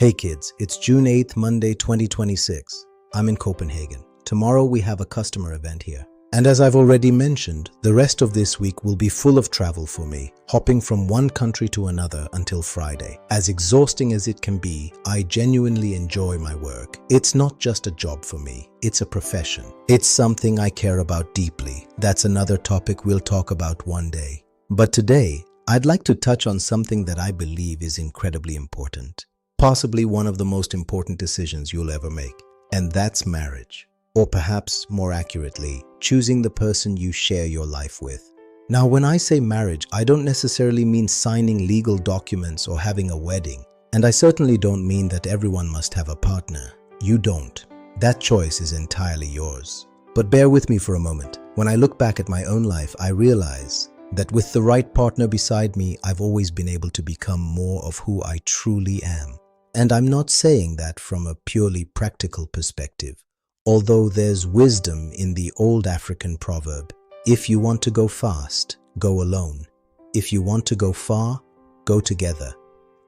Hey kids, it's June 8th, Monday 2026. I'm in Copenhagen. Tomorrow we have a customer event here. And as I've already mentioned, the rest of this week will be full of travel for me, hopping from one country to another until Friday. As exhausting as it can be, I genuinely enjoy my work. It's not just a job for me, it's a profession. It's something I care about deeply. That's another topic we'll talk about one day. But today, I'd like to touch on something that I believe is incredibly important. Possibly one of the most important decisions you'll ever make, and that's marriage. Or perhaps, more accurately, choosing the person you share your life with. Now, when I say marriage, I don't necessarily mean signing legal documents or having a wedding. And I certainly don't mean that everyone must have a partner. You don't. That choice is entirely yours. But bear with me for a moment. When I look back at my own life, I realize that with the right partner beside me, I've always been able to become more of who I truly am. And I'm not saying that from a purely practical perspective, although there's wisdom in the old African proverb, if you want to go fast, go alone. If you want to go far, go together.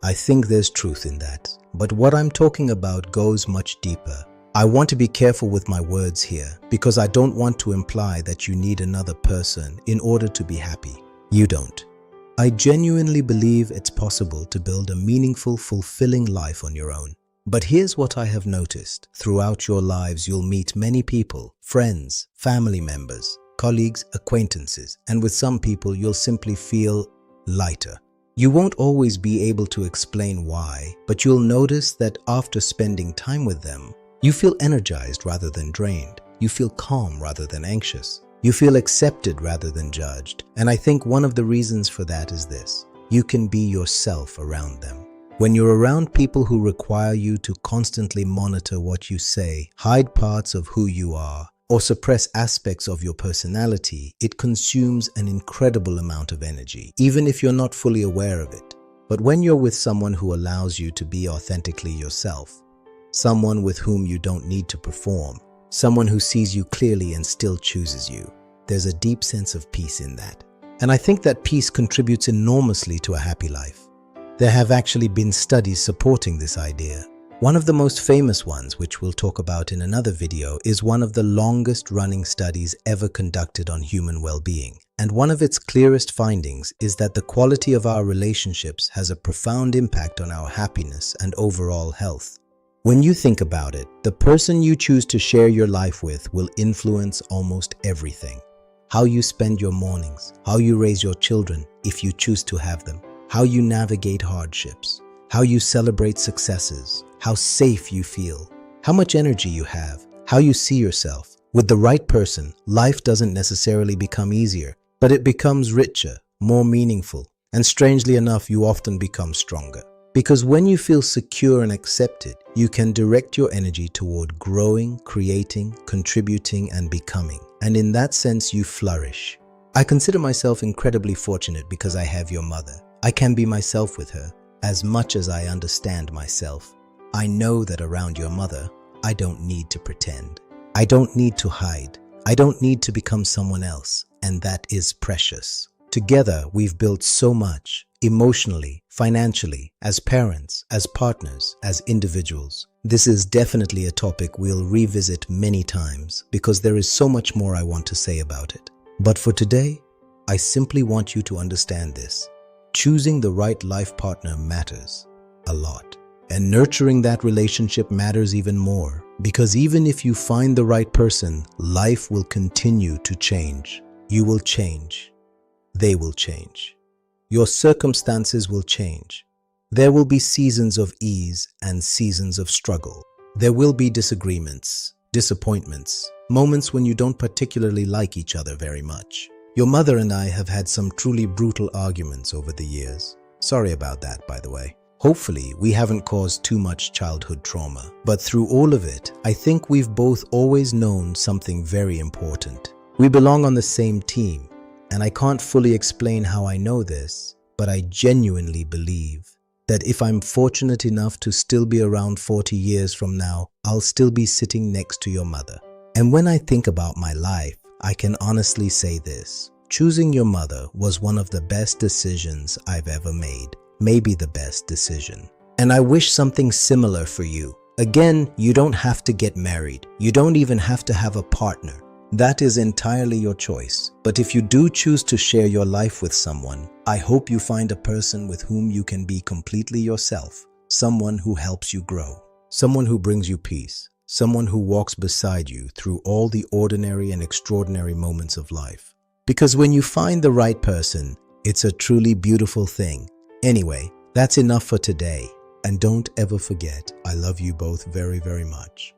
I think there's truth in that. But what I'm talking about goes much deeper. I want to be careful with my words here because I don't want to imply that you need another person in order to be happy. You don't. I genuinely believe it's possible to build a meaningful, fulfilling life on your own. But here's what I have noticed. Throughout your lives, you'll meet many people, friends, family members, colleagues, acquaintances, and with some people, you'll simply feel lighter. You won't always be able to explain why, but you'll notice that after spending time with them, you feel energized rather than drained. You feel calm rather than anxious. You feel accepted rather than judged. And I think one of the reasons for that is this. You can be yourself around them. When you're around people who require you to constantly monitor what you say, hide parts of who you are, or suppress aspects of your personality, it consumes an incredible amount of energy, even if you're not fully aware of it. But when you're with someone who allows you to be authentically yourself, someone with whom you don't need to perform, someone who sees you clearly and still chooses you, there's a deep sense of peace in that. And I think that peace contributes enormously to a happy life. There have actually been studies supporting this idea. One of the most famous ones, which we'll talk about in another video, is one of the longest running studies ever conducted on human well-being. And one of its clearest findings is that the quality of our relationships has a profound impact on our happiness and overall health. When you think about it, the person you choose to share your life with will influence almost everything. How you spend your mornings, how you raise your children if you choose to have them, how you navigate hardships, how you celebrate successes, how safe you feel, how much energy you have, how you see yourself. With the right person, life doesn't necessarily become easier, but it becomes richer, more meaningful, and strangely enough, you often become stronger. Because when you feel secure and accepted, you can direct your energy toward growing, creating, contributing, and becoming. And in that sense, you flourish. I consider myself incredibly fortunate because I have your mother. I can be myself with her, as much as I understand myself. I know that around your mother, I don't need to pretend. I don't need to hide. I don't need to become someone else, and that is precious. Together, we've built so much, emotionally, financially, as parents, as partners, as individuals. This is definitely a topic we'll revisit many times because there is so much more I want to say about it. But for today, I simply want you to understand this. Choosing the right life partner matters a lot. And nurturing that relationship matters even more because even if you find the right person, life will continue to change. You will change. They will change. Your circumstances will change. There will be seasons of ease and seasons of struggle. There will be disagreements, disappointments, moments when you don't particularly like each other very much. Your mother and I have had some truly brutal arguments over the years. Sorry about that, by the way. Hopefully, we haven't caused too much childhood trauma. But through all of it, I think we've both always known something very important. We belong on the same team. And I can't fully explain how I know this, but I genuinely believe that if I'm fortunate enough to still be around 40 years from now, I'll still be sitting next to your mother. And when I think about my life, I can honestly say this. Choosing your mother was one of the best decisions I've ever made, maybe the best decision. And I wish something similar for you. Again, you don't have to get married. You don't even have to have a partner. That is entirely your choice. But if you do choose to share your life with someone, I hope you find a person with whom you can be completely yourself. Someone who helps you grow. Someone who brings you peace. Someone who walks beside you through all the ordinary and extraordinary moments of life. Because when you find the right person, it's a truly beautiful thing. Anyway, that's enough for today. And don't ever forget, I love you both very, very much.